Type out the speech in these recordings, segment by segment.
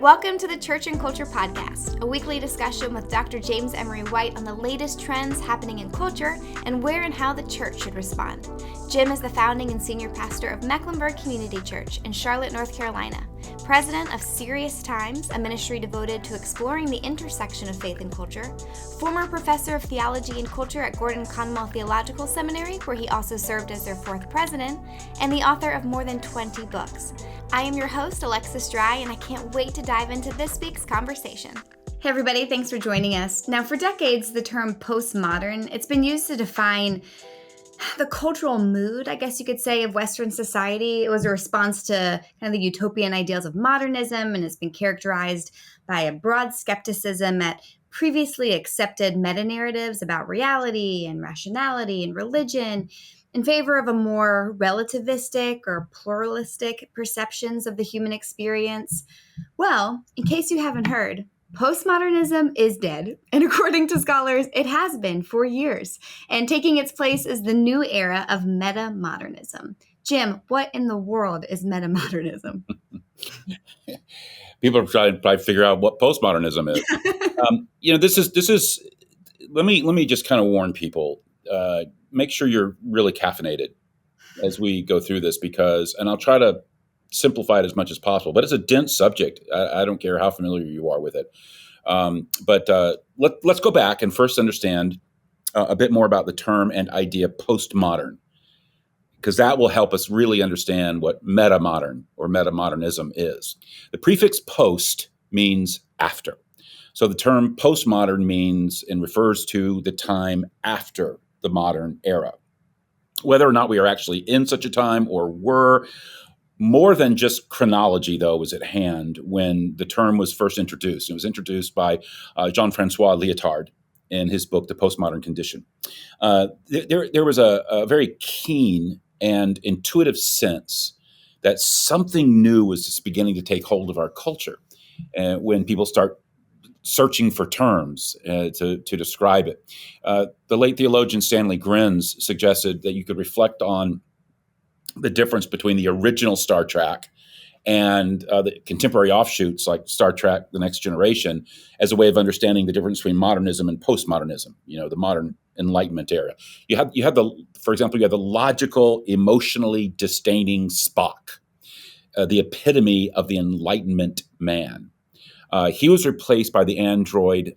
Welcome to the Church and Culture Podcast, a weekly discussion with Dr. James Emery White on the latest trends happening in culture and where and how the church should respond. Jim is the founding and senior pastor of Mecklenburg Community Church in Charlotte, North Carolina, president of Serious Times, a ministry devoted to exploring the intersection of faith and culture, former professor of theology and culture at Gordon Conwell Theological Seminary, where he also served as their fourth president, and the author of more than 20 books. I am your host, Alexis Dry, and I can't wait to dive into this week's conversation. Hey everybody, thanks for joining us. Now, for decades, the term postmodern, it's been used to define the cultural mood, I guess you could say, of Western society. It was a response to kind of the utopian ideals of modernism, and it's been characterized by a broad skepticism at previously accepted meta-narratives about reality and rationality and religion, in favor of a more relativistic or pluralistic perceptions of the human experience. Well, in case you haven't heard, postmodernism is dead, and according to scholars, it has been for years. And taking its place is the new era of metamodernism. Jim, what in the world is metamodernism? People are trying to probably figure out what postmodernism is. This is. Let me just kind of warn people. Make sure you're really caffeinated as we go through this, and I'll try to simplify it as much as possible, but it's a dense subject. I don't care how familiar you are with it. Let's go back and first understand a bit more about the term and idea postmodern, because that will help us really understand what metamodern or metamodernism is. The prefix post means after. So the term postmodern means and refers to the time after the modern era. Whether or not we are actually in such a time or were, more than just chronology, though, was at hand when the term was first introduced. It was introduced by Jean-Francois Lyotard in his book, The Postmodern Condition. There was a very keen and intuitive sense that something new was just beginning to take hold of our culture when people start searching for terms to describe it. The late theologian Stanley Grenz suggested that you could reflect on the difference between the original Star Trek and the contemporary offshoots like Star Trek: The Next Generation as a way of understanding the difference between modernism and postmodernism, the modern Enlightenment era. For example, you have the logical, emotionally disdaining Spock, the epitome of the Enlightenment man. He was replaced by the android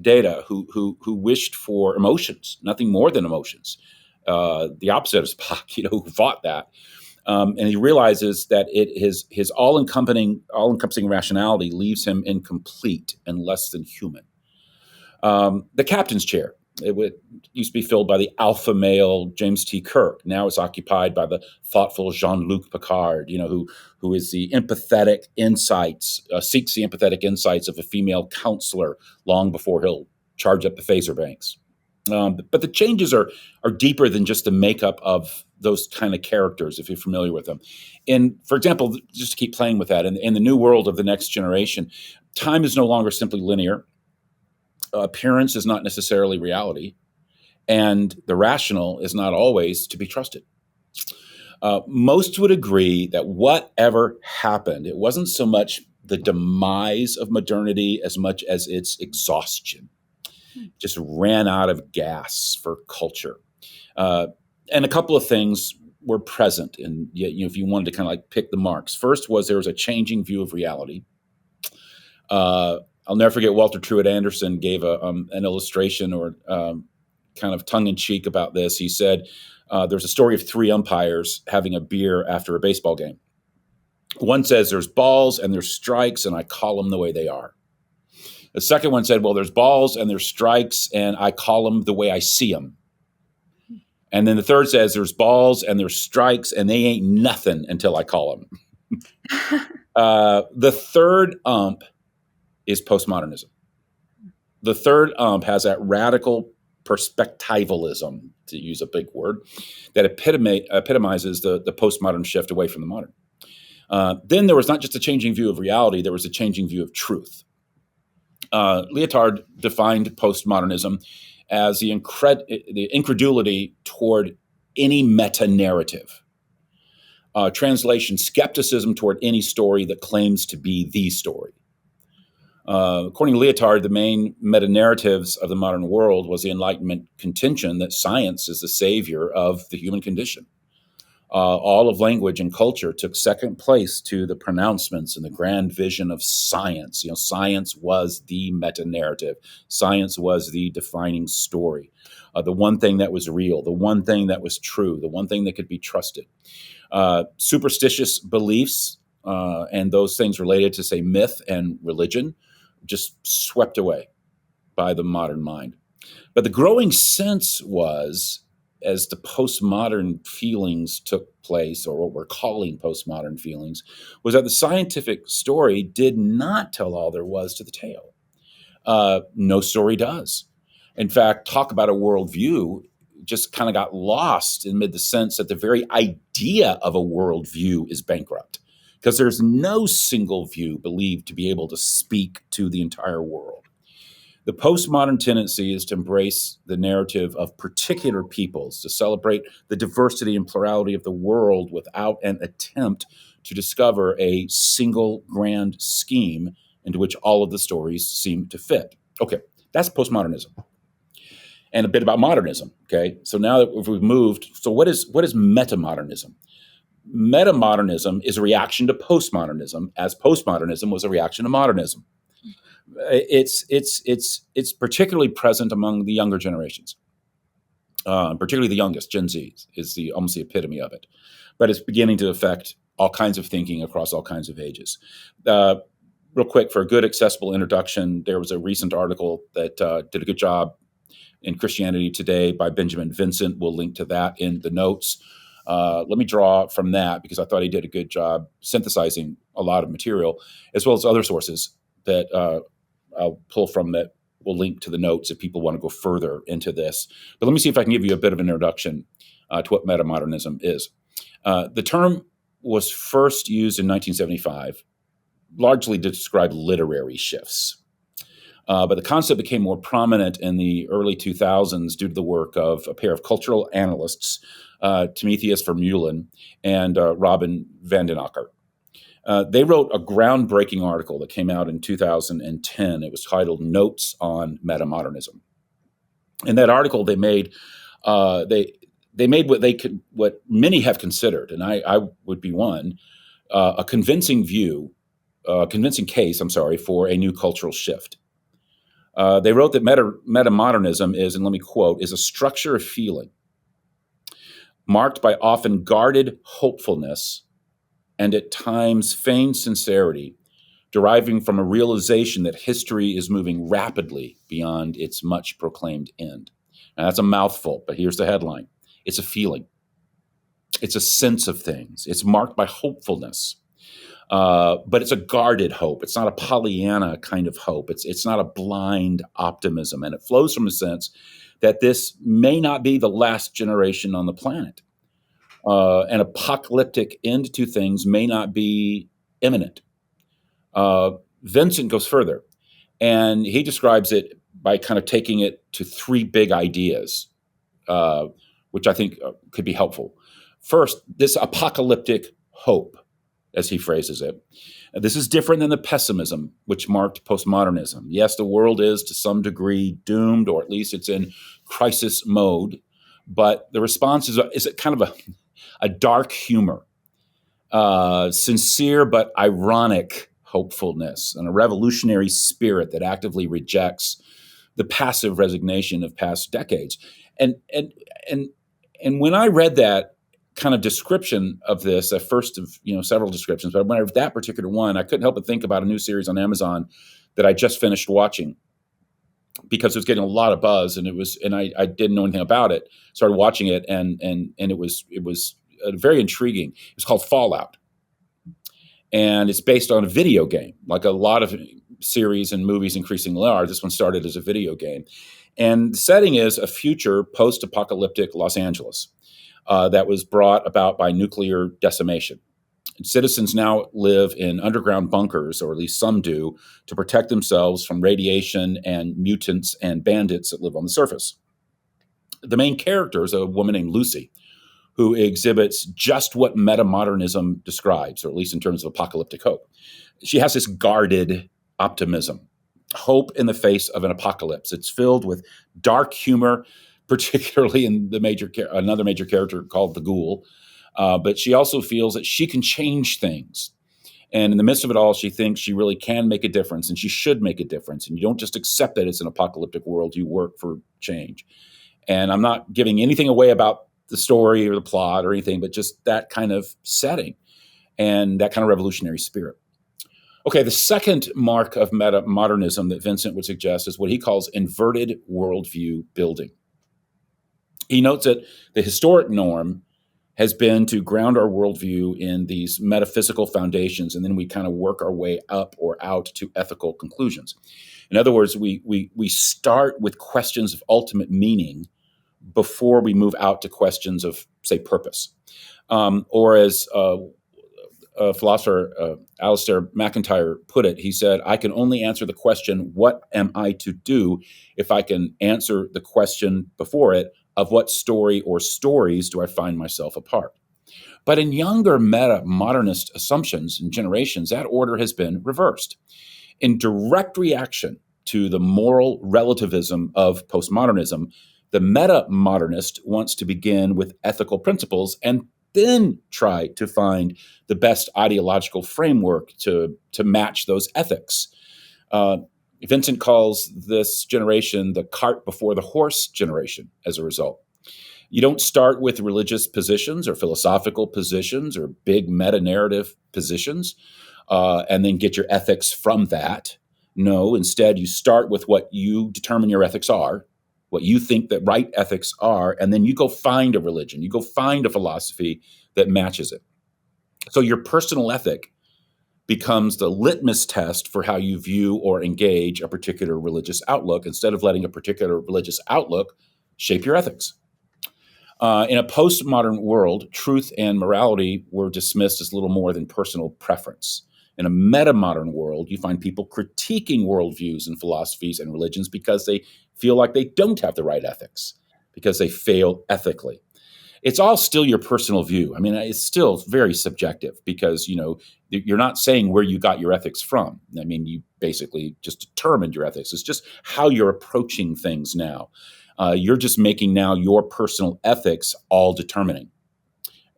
Data, who wished for emotions, nothing more than emotions. The opposite of Spock, who fought that. And he realizes that his all-encompassing rationality leaves him incomplete and less than human. The captain's chair, used to be filled by the alpha male James T. Kirk. Now it's occupied by the thoughtful Jean-Luc Picard, who is the empathetic insights, seeks the empathetic insights of a female counselor long before he'll charge up the phaser banks. But the changes are deeper than just the makeup of those kind of characters, if you're familiar with them. And for example, just to keep playing with that, in the new world of the next generation, time is no longer simply linear. Appearance is not necessarily reality, and the rational is not always to be trusted. Most would agree that whatever happened, it wasn't so much the demise of modernity as much as its exhaustion. Just ran out of gas for culture. And a couple of things were present, and if you wanted to kind of like pick the marks. First was there was a changing view of reality. I'll never forget Walter Truett Anderson gave an illustration or kind of tongue-in-cheek about this. He said there's a story of three umpires having a beer after a baseball game. One says there's balls and there's strikes, and I call them the way they are. The second one said, well, there's balls and there's strikes, and I call them the way I see them. And then the third says there's balls and there's strikes, and they ain't nothing until I call them. The third ump is postmodernism. The third ump has that radical perspectivalism, to use a big word, that epitomizes the postmodern shift away from the modern. Then there was not just a changing view of reality, there was a changing view of truth. Lyotard defined postmodernism as the incredulity toward any meta-narrative. Translation, skepticism toward any story that claims to be the story. According to Lyotard, the main meta-narratives of the modern world was the Enlightenment contention that science is the savior of the human condition. All of language and culture took second place to the pronouncements and the grand vision of science. Science was the meta-narrative. Science was the defining story. The one thing that was real, the one thing that was true, the one thing that could be trusted. Superstitious beliefs and those things related to, say, myth and religion just swept away by the modern mind. But the growing sense was, as the postmodern feelings took place, or what we're calling postmodern feelings, was that the scientific story did not tell all there was to the tale. No story does. In fact, talk about a worldview just kind of got lost amid the sense that the very idea of a worldview is bankrupt, because there's no single view believed to be able to speak to the entire world. The postmodern tendency is to embrace the narrative of particular peoples, to celebrate the diversity and plurality of the world without an attempt to discover a single grand scheme into which all of the stories seem to fit. Okay, that's postmodernism. And a bit about modernism, okay? So now that we've moved, so what is metamodernism? Metamodernism is a reaction to postmodernism, as postmodernism was a reaction to modernism. It's particularly present among the younger generations, particularly the youngest. Gen Z is almost the epitome of it, but it's beginning to affect all kinds of thinking across all kinds of ages. Real quick, for a good accessible introduction, there was a recent article that did a good job in Christianity Today by Benjamin Vincent. We'll link to that in the notes. Let me draw from that because I thought he did a good job synthesizing a lot of material, as well as other sources that I'll pull from that. We'll link to the notes if people want to go further into this. But let me see if I can give you a bit of an introduction to what metamodernism is. The term was first used in 1975, largely to describe literary shifts. But the concept became more prominent in the early 2000s due to the work of a pair of cultural analysts, Timotheus Vermeulen and Robin Vandenacker. They wrote a groundbreaking article that came out in 2010. It was titled "Notes on Metamodernism." In that article, they made what many have considered, and I would be one, a convincing case for a new cultural shift. They wrote that metamodernism is, and let me quote, is a structure of feeling marked by often guarded hopefulness and at times feigned sincerity, deriving from a realization that history is moving rapidly beyond its much proclaimed end. Now, that's a mouthful, but here's the headline. It's a feeling. It's a sense of things. It's marked by hopefulness. But it's a guarded hope. It's not a Pollyanna kind of hope. It's not a blind optimism. And it flows from the sense that this may not be the last generation on the planet. An apocalyptic end to things may not be imminent. Vincent goes further, and he describes it by kind of taking it to three big ideas, which I think could be helpful. First, this apocalyptic hope, as he phrases it. This is different than the pessimism which marked postmodernism. Yes, the world is to some degree doomed, or at least it's in crisis mode, but the response is kind of a dark humor, sincere but ironic hopefulness, and a revolutionary spirit that actively rejects the passive resignation of past decades. And when I read that kind of description of this, at first of several descriptions, but when I read that particular one, I couldn't help but think about a new series on Amazon that I just finished watching because it was getting a lot of buzz, and I didn't know anything about it. Started watching it, and it was very intriguing. It was called Fallout, and it's based on a video game, like a lot of series and movies increasingly are. This one started as a video game, and the setting is a future post-apocalyptic Los Angeles. That was brought about by nuclear decimation. Citizens now live in underground bunkers, or at least some do, to protect themselves from radiation and mutants and bandits that live on the surface. The main character is a woman named Lucy, who exhibits just what metamodernism describes, or at least in terms of apocalyptic hope. She has this guarded optimism, hope in the face of an apocalypse. It's filled with dark humor, particularly in another major character called the Ghoul. But she also feels that she can change things. And in the midst of it all, she thinks she really can make a difference, and she should make a difference. And you don't just accept that it's an apocalyptic world, you work for change. And I'm not giving anything away about the story or the plot or anything, but just that kind of setting and that kind of revolutionary spirit. Okay, the second mark of metamodernism that Vincent would suggest is what he calls inverted worldview building. He notes that the historic norm has been to ground our worldview in these metaphysical foundations, and then we kind of work our way up or out to ethical conclusions. In other words, we start with questions of ultimate meaning before we move out to questions of, say, purpose. Or as philosopher Alistair MacIntyre put it, he said, I can only answer the question, what am I to do, if I can answer the question before it, of what story or stories do I find myself a part? But in younger meta-modernist assumptions and generations, that order has been reversed. In direct reaction to the moral relativism of postmodernism, the meta-modernist wants to begin with ethical principles and then try to find the best ideological framework to match those ethics. Vincent calls this generation the cart before the horse generation as a result. You don't start with religious positions or philosophical positions or big meta-narrative positions and then get your ethics from that. No, instead, you start with what you determine your ethics are, what you think that right ethics are, and then you go find a religion, you go find a philosophy that matches it. So your personal ethic becomes the litmus test for how you view or engage a particular religious outlook, instead of letting a particular religious outlook shape your ethics. In a postmodern world, truth and morality were dismissed as little more than personal preference. In a metamodern world, you find people critiquing worldviews and philosophies and religions because they feel like they don't have the right ethics, because they fail ethically. It's all still your personal view. I mean, it's still very subjective because, you're not saying where you got your ethics from. I mean, you basically just determined your ethics. It's just how you're approaching things now. You're just making now your personal ethics all determining.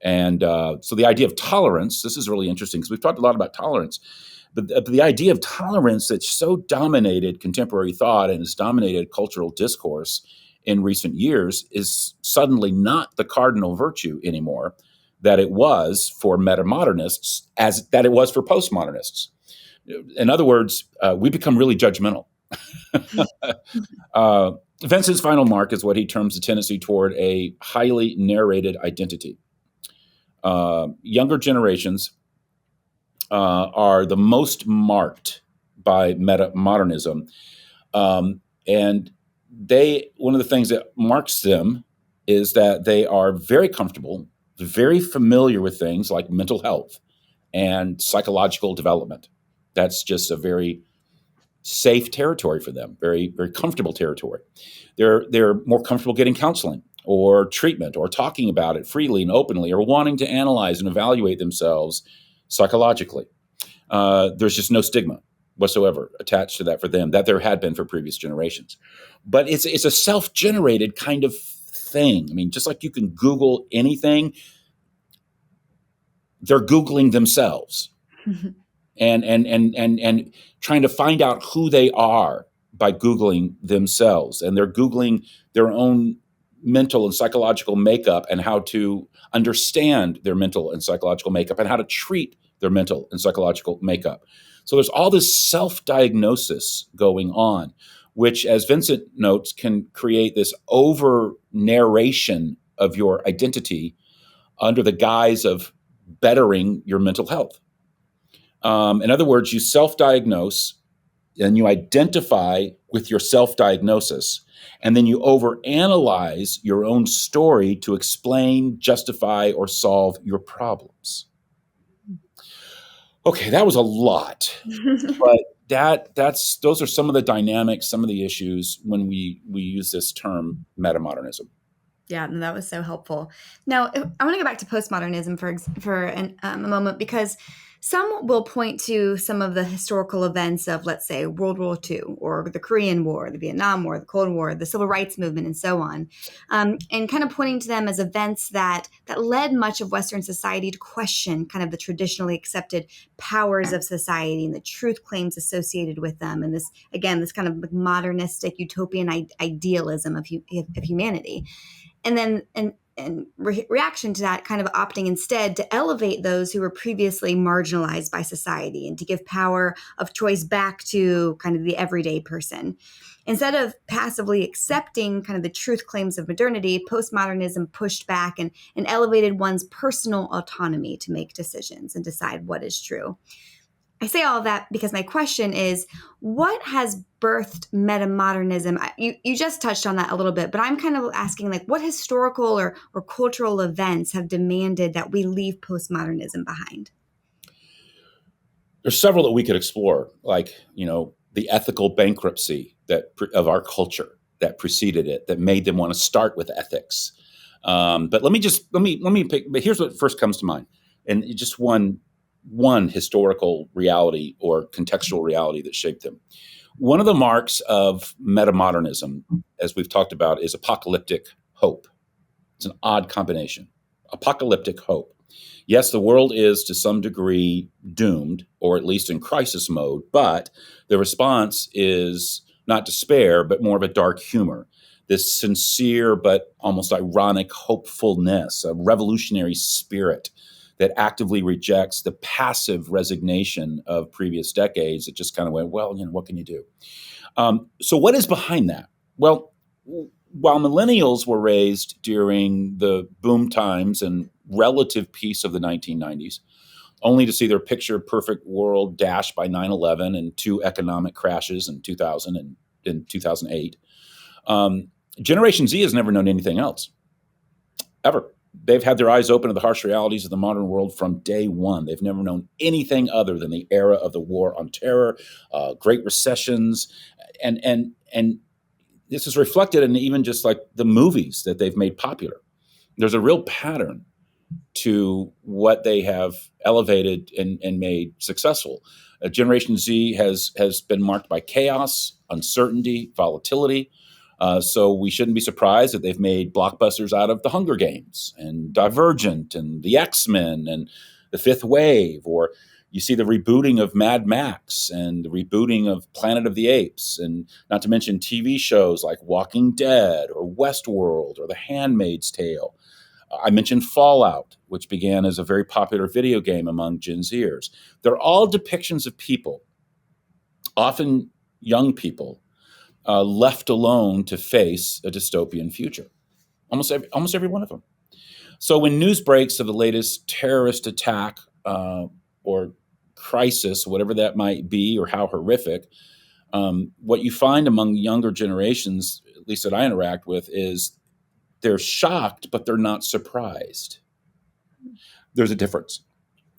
And so the idea of tolerance, this is really interesting because we've talked a lot about tolerance, but the idea of tolerance that's so dominated contemporary thought and has dominated cultural discourse in recent years is suddenly not the cardinal virtue anymore that it was for metamodernists, as that it was for postmodernists. In other words, we become really judgmental. Vincent's final mark is what he terms the tendency toward a highly narrated identity. Younger generations are the most marked by metamodernism. And one of the things that marks them is that they are very comfortable, very familiar with things like mental health and psychological development. That's just a very safe territory for them, very, very comfortable territory. They're more comfortable getting counseling or treatment or talking about it freely and openly, or wanting to analyze and evaluate themselves psychologically. There's just no stigma whatsoever attached to that for them, that there had been for previous generations. But it's a self-generated kind of thing. I mean, just like you can Google anything, they're Googling themselves and trying to find out who they are by Googling themselves. And they're Googling their own mental and psychological makeup and how to understand their mental and psychological makeup and how to treat their mental and psychological makeup. So there's all this self-diagnosis going on, which, as Vincent notes, can create this over-narration of your identity under the guise of bettering your mental health. In other words, you self-diagnose and you identify with your self-diagnosis, and then you overanalyze your own story to explain, justify, or solve your problems. Okay, that was a lot, but those are some of the dynamics, some of the issues when we use this term metamodernism. Yeah, no, that was so helpful. Now, I want to go back to postmodernism a moment, because some will point to some of the historical events of, let's say, World War II, or the Korean War, the Vietnam War, the Cold War, the Civil Rights Movement, and so on, and kind of pointing to them as events that led much of Western society to question kind of the traditionally accepted powers of society and the truth claims associated with them, and this, again, this kind of modernistic utopian idealism of humanity. And then reaction to that, kind of opting instead to elevate those who were previously marginalized by society and to give power of choice back to kind of the everyday person. Instead of passively accepting kind of the truth claims of modernity, postmodernism pushed back and elevated one's personal autonomy to make decisions and decide what is true. I say all of that because my question is, what has birthed metamodernism? You just touched on that a little bit, but I'm kind of asking, like, what historical or cultural events have demanded that we leave postmodernism behind? There's several that we could explore, like, the ethical bankruptcy of our culture that preceded it, that made them want to start with ethics. But let me pick. But here's what first comes to mind, and just one historical reality or contextual reality that shaped them. One of the marks of metamodernism, as we've talked about, is apocalyptic hope. It's an odd combination. Apocalyptic hope. Yes, the world is to some degree doomed, or at least in crisis mode, but the response is not despair, but more of a dark humor. This sincere but almost ironic hopefulness, a revolutionary spirit that actively rejects the passive resignation of previous decades. It just kind of went, well, what can you do? So what is behind that? Well, while millennials were raised during the boom times and relative peace of the 1990s, only to see their picture-perfect world dashed by 9/11 and two economic crashes in 2000 and in 2008, Generation Z has never known anything else, ever. They've had their eyes open to the harsh realities of the modern world from day one. They've never known anything other than the era of the war on terror, great recessions, and this is reflected in even just like the movies that they've made popular. There's a real pattern to what they have elevated and made successful. Generation Z has been marked by chaos, uncertainty, volatility. So we shouldn't be surprised that they've made blockbusters out of The Hunger Games and Divergent and The X-Men and The Fifth Wave, or you see the rebooting of Mad Max and the rebooting of Planet of the Apes, and not to mention TV shows like Walking Dead or Westworld or The Handmaid's Tale. I mentioned Fallout, which began as a very popular video game among Gen Zers. They're all depictions of people, often young people, left alone to face a dystopian future. Almost every one of them. So when news breaks of the latest terrorist attack or crisis, whatever that might be, or how horrific, what you find among younger generations, at least that I interact with, is they're shocked, but they're not surprised. There's a difference.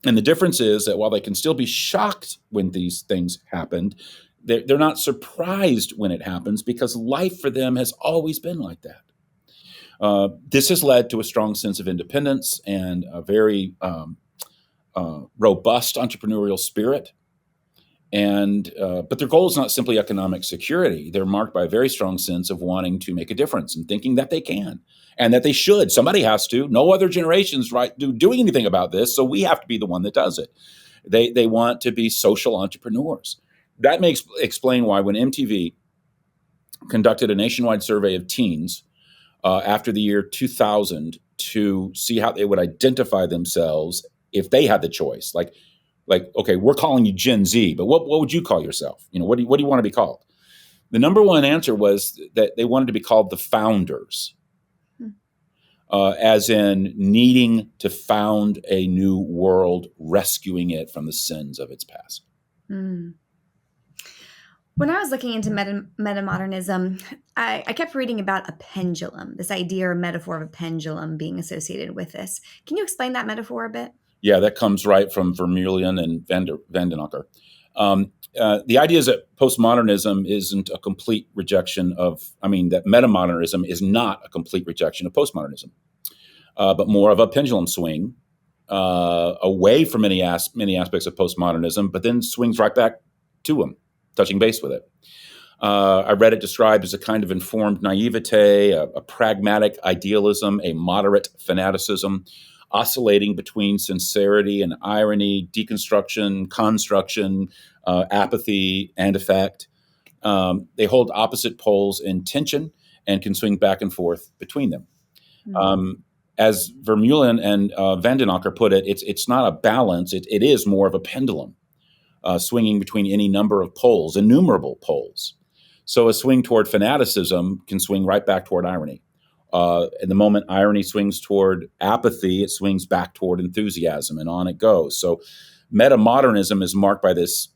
And the difference is that while they can still be shocked when these things happened, they're not surprised when it happens, because life for them has always been like that. This has led to a strong sense of independence and a very robust entrepreneurial spirit. But their goal is not simply economic security. They're marked by a very strong sense of wanting to make a difference and thinking that they can and that they should. Somebody has to. No other generation's doing anything about this, so we have to be the one that does it. They want to be social entrepreneurs. That may explain why when MTV conducted a nationwide survey of teens after the year 2000 to see how they would identify themselves if they had the choice, like, okay, we're calling you Gen Z, but what would you call yourself? What do you want to be called? The number one answer was that they wanted to be called the founders, as in needing to found a new world, rescuing it from the sins of its past. Mm. When I was looking into metamodernism, I kept reading about a pendulum, this idea or metaphor of a pendulum being associated with this. Can you explain that metaphor a bit? Yeah, that comes right from Vermeulen and Van den Akker. The idea is that postmodernism isn't a complete rejection that metamodernism is not a complete rejection of postmodernism, but more of a pendulum swing away from many aspects of postmodernism, but then swings right back to them, touching base with it. I read it described as a kind of informed naivete, a pragmatic idealism, a moderate fanaticism, oscillating between sincerity and irony, deconstruction, construction, apathy, and effect. They hold opposite poles in tension and can swing back and forth between them. Mm-hmm. As Vermeulen and Vandenacker put it, it's not a balance, it is more of a pendulum, swinging between any number of poles, innumerable poles. So a swing toward fanaticism can swing right back toward irony. In the moment irony swings toward apathy, it swings back toward enthusiasm, and on it goes. So metamodernism is marked by this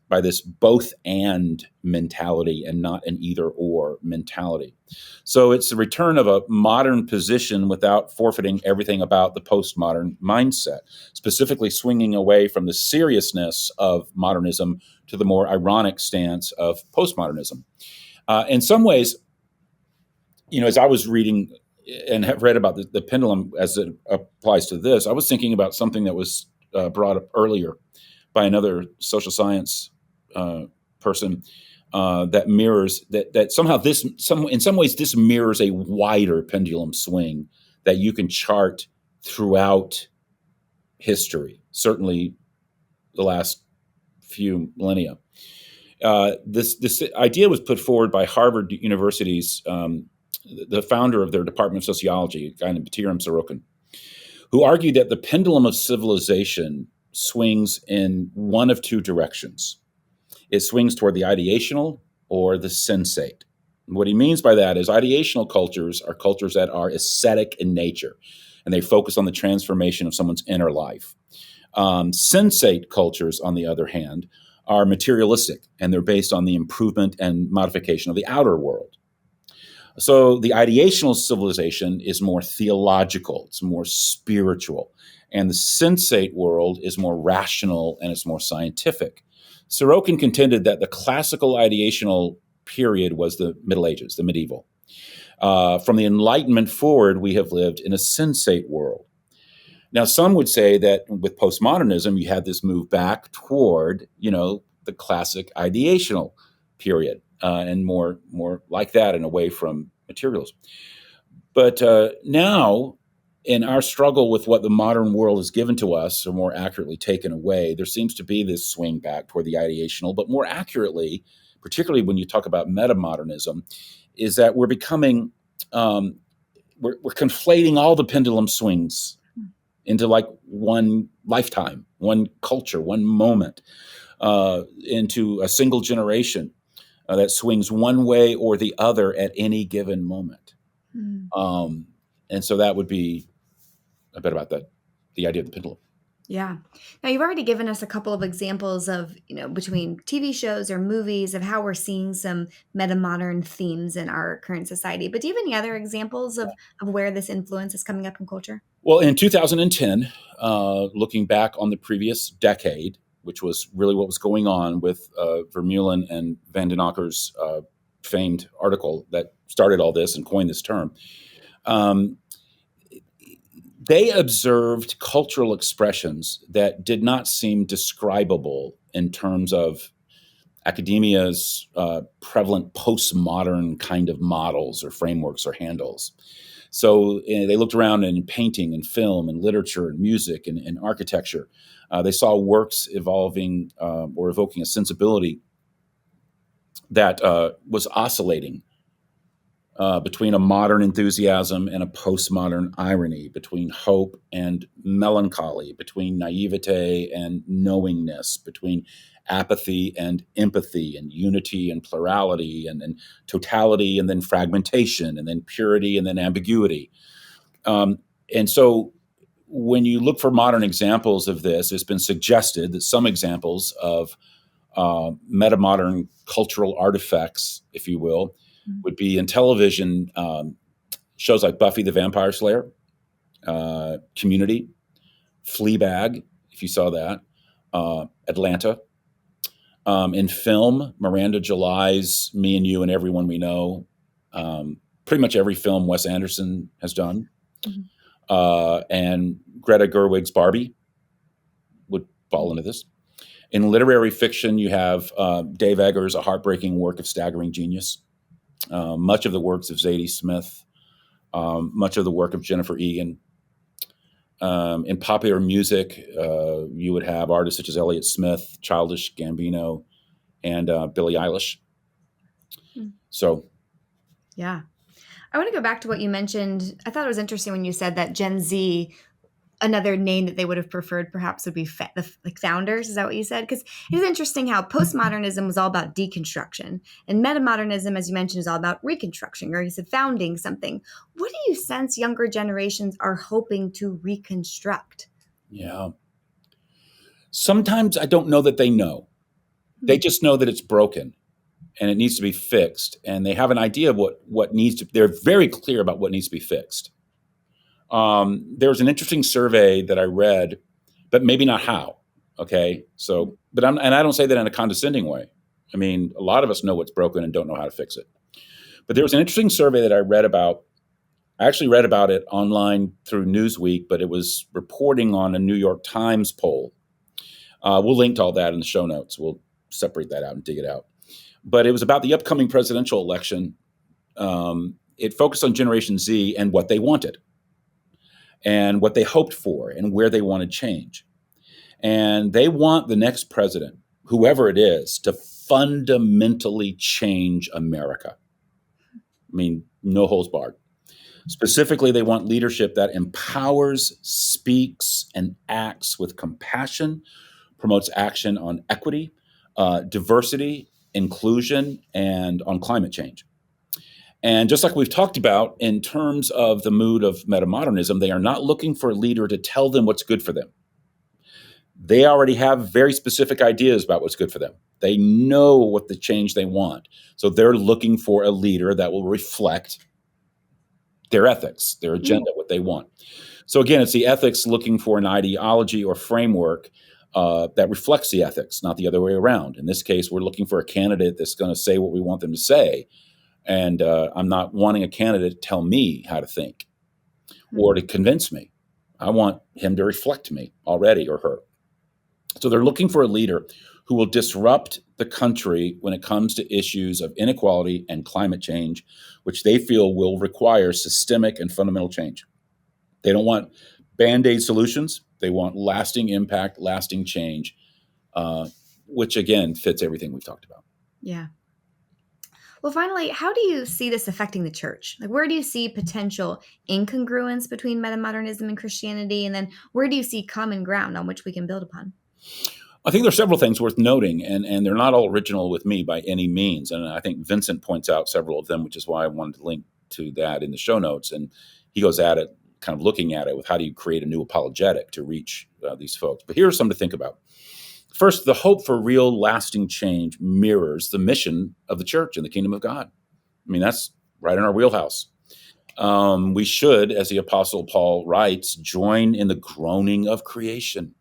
both and mentality and not an either or mentality. So it's the return of a modern position without forfeiting everything about the postmodern mindset, specifically swinging away from the seriousness of modernism to the more ironic stance of postmodernism. In some ways, as I was reading and have read about the pendulum as it applies to this, I was thinking about something that was brought up earlier by another social science person that mirrors that somehow in some ways this mirrors a wider pendulum swing that you can chart throughout history, certainly the last few millennia. This idea was put forward by Harvard University's the founder of their Department of Sociology, a guy named Tiram Sorokin, who argued that the pendulum of civilization swings in one of two directions. It swings toward the ideational or the sensate. What he means by that is ideational cultures are cultures that are ascetic in nature, and they focus on the transformation of someone's inner life. Sensate cultures, on the other hand, are materialistic, and they're based on the improvement and modification of the outer world. So the ideational civilization is more theological, it's more spiritual, and the sensate world is more rational and it's more scientific. Sorokin contended that the classical ideational period was the Middle Ages, the medieval. From the Enlightenment forward, we have lived in a sensate world. Now, some would say that with postmodernism, you had this move back toward, the classic ideational period, and more like that and away from materialism. But now, in our struggle with what the modern world has given to us, or more accurately taken away, there seems to be this swing back toward the ideational, but more accurately, particularly when you talk about metamodernism, is that we're becoming, we're conflating all the pendulum swings into like one lifetime, one culture, one moment, into a single generation that swings one way or the other at any given moment. Mm. And so that would be a bit about the idea of the pendulum. Yeah. Now, you've already given us a couple of examples of, between TV shows or movies of how we're seeing some metamodern themes in our current society. But do you have any other examples of where this influence is coming up in culture? Well, in 2010, looking back on the previous decade, which was really what was going on with Vermeulen and Vandenacker's famed article that started all this and coined this term, they observed cultural expressions that did not seem describable in terms of academia's prevalent postmodern kind of models or frameworks or handles. So they looked around in painting and film and literature and music and architecture. They saw works evolving or evoking a sensibility that was oscillating between a modern enthusiasm and a postmodern irony, between hope and melancholy, between naivete and knowingness, between apathy and empathy, and unity and plurality, and totality and then fragmentation, and then purity and then ambiguity. And so when you look for modern examples of this, it's been suggested that some examples of metamodern cultural artifacts, if you will, would be in television shows like Buffy the Vampire Slayer, Community, Fleabag, if you saw that, Atlanta, In film, Miranda July's Me and You and Everyone We Know, pretty much every film Wes Anderson has done. And Greta Gerwig's Barbie would fall into this. In literary fiction, you have Dave Eggers' A Heartbreaking Work of Staggering Genius, much of the works of Zadie Smith, much of the work of Jennifer Egan. In popular music, you would have artists such as Elliott Smith, Childish Gambino, and Billie Eilish. So, yeah. I want to go back to what you mentioned. I thought it was interesting when you said that Gen Z, another name that they would have preferred perhaps would be like founders. Is that what you said? Because it is interesting how postmodernism was all about deconstruction, and metamodernism, as you mentioned, is all about reconstruction, or you said founding something. What do you sense younger generations are hoping to reconstruct? yeah. Sometimes I don't know that they know. They just know that it's broken and it needs to be fixed. And they have an idea of what needs to, they're very clear about what needs to be fixed. There's an interesting survey that I read, but maybe not how. Okay. So, and I don't say that in a condescending way. I mean, a lot of us know what's broken and don't know how to fix it. But there was an interesting survey that I read about. I actually read about it online through Newsweek, but it was reporting on a New York Times poll. We'll link to all that in the show notes. We'll separate that out and dig it out. But it was about the upcoming presidential election. It focused on Generation Z and what they wanted and what they hoped for and where they wanted change. And they want the next president, whoever it is, to fundamentally change America. I mean, no holds barred. Specifically, they want leadership that empowers, speaks, and acts with compassion, promotes action on equity, diversity, inclusion, and on climate change. And just like we've talked about in terms of the mood of metamodernism, they are not looking for a leader to tell them what's good for them. They already have very specific ideas about what's good for them. They know what the change they want. So they're looking for a leader that will reflect their ethics, their agenda, what they want. So again, it's the ethics looking for an ideology or framework that reflects the ethics, not the other way around. In this case, we're looking for a candidate that's going to say what we want them to say. And I'm not wanting a candidate to tell me how to think or to convince me. I want him to reflect me already, or her. So they're looking for a leader who will disrupt the country when it comes to issues of inequality and climate change, which they feel will require systemic and fundamental change. They don't want Band-Aid solutions. They want lasting impact, lasting change, which again fits everything we've talked about. Yeah. Well, finally, how do you see this affecting the church? Like, where do you see potential incongruence between metamodernism and Christianity? And then where do you see common ground on which we can build upon? I think there's several things worth noting, and they're not all original with me by any means. And I think Vincent points out several of them, which is why I wanted to link to that in the show notes. And he goes at it, kind of looking at it with how do you create a new apologetic to reach these folks. But here's something to think about. First, the hope for real lasting change mirrors the mission of the church and the kingdom of God. I mean, that's right in our wheelhouse. We should, as the Apostle Paul writes, join in the groaning of creation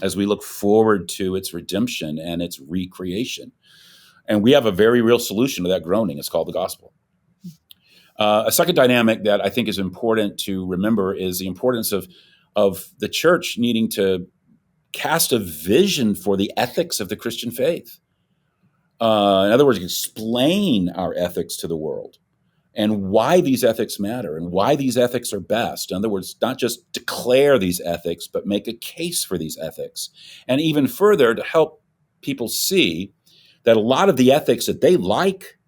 as we look forward to its redemption and its recreation. And we have a very real solution to that groaning. It's called the gospel. A second dynamic that I think is important to remember is the importance of the church needing to cast a vision for the ethics of the Christian faith. In other words, explain our ethics to the world and why these ethics matter and why these ethics are best. In other words, not just declare these ethics, but make a case for these ethics. And even further, to help people see that a lot of the ethics that they like,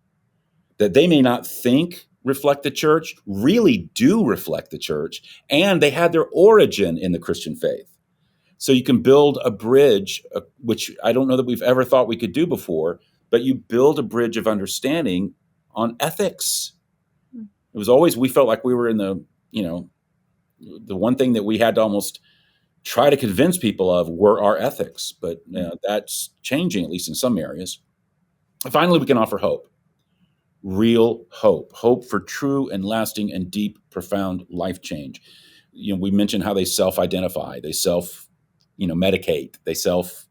that they may not think reflect the church, really do reflect the church, and they had their origin in the Christian faith. So you can build a bridge, which I don't know that we've ever thought we could do before, but you build a bridge of understanding on ethics. It was always, we felt like we were in the one thing that we had to almost try to convince people of were our ethics, but that's changing, at least in some areas. And finally, we can offer hope, real hope for true and lasting and deep, profound life change. We mentioned how they self-identify, they self-medicate, they self,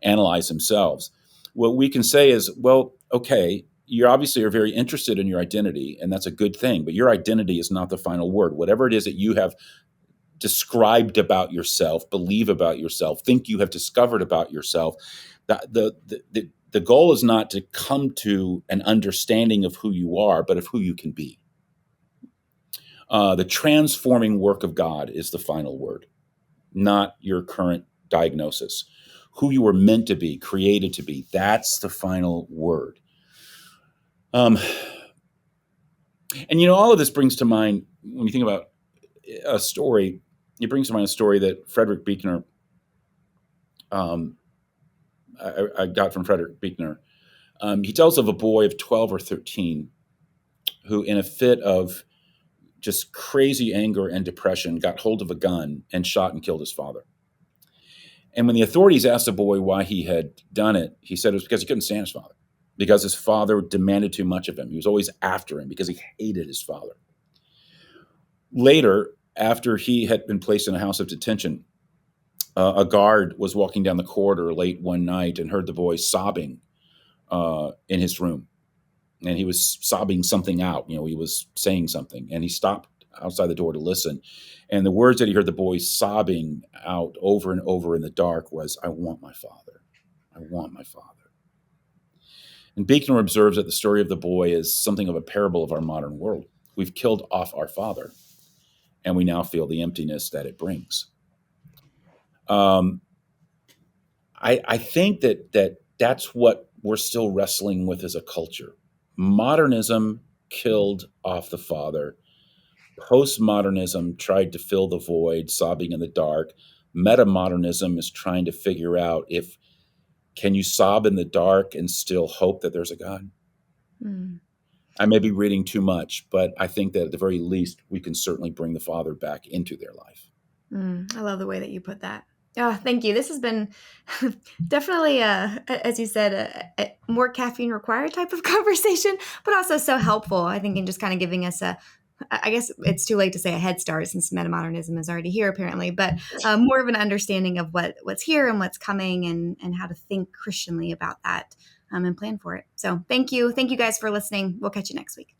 analyze themselves. What we can say is, well, okay, you obviously are very interested in your identity, and that's a good thing, but your identity is not the final word. Whatever it is that you have described about yourself, believe about yourself, think you have discovered about yourself, the goal is not to come to an understanding of who you are, but of who you can be. The transforming work of God is the final word, not your current diagnosis. Who you were meant to be, created to be, that's the final word. And all of this brings to mind, when you think about a story, it brings to mind a story that Frederick Buechner, I got from Frederick Buechner. He tells of a boy of 12 or 13 who, in a fit of just crazy anger and depression, got hold of a gun and shot and killed his father. And when the authorities asked the boy why he had done it, he said it was because he couldn't stand his father, because his father demanded too much of him. He was always after him because he hated his father. Later, after he had been placed in a house of detention, a guard was walking down the corridor late one night and heard the boy sobbing in his room. And he was sobbing something out. He was saying something. And he stopped outside the door to listen. And the words that he heard the boy sobbing out over and over in the dark was, "I want my father. I want my father." And Buechner observes that the story of the boy is something of a parable of our modern world. We've killed off our father, and we now feel the emptiness that it brings. I think that's what we're still wrestling with as a culture. Modernism killed off the father. Postmodernism tried to fill the void, sobbing in the dark. Metamodernism is trying to figure out can you sob in the dark and still hope that there's a God? Mm. I may be reading too much, but I think that at the very least, we can certainly bring the Father back into their life. I love the way that you put that. Oh, thank you. This has been definitely, as you said, a more caffeine required type of conversation, but also so helpful, I think, in just kind of giving us I guess it's too late to say a head start since metamodernism is already here apparently, but more of an understanding of what's here and what's coming and how to think Christianly about that and plan for it. So thank you. Thank you guys for listening. We'll catch you next week.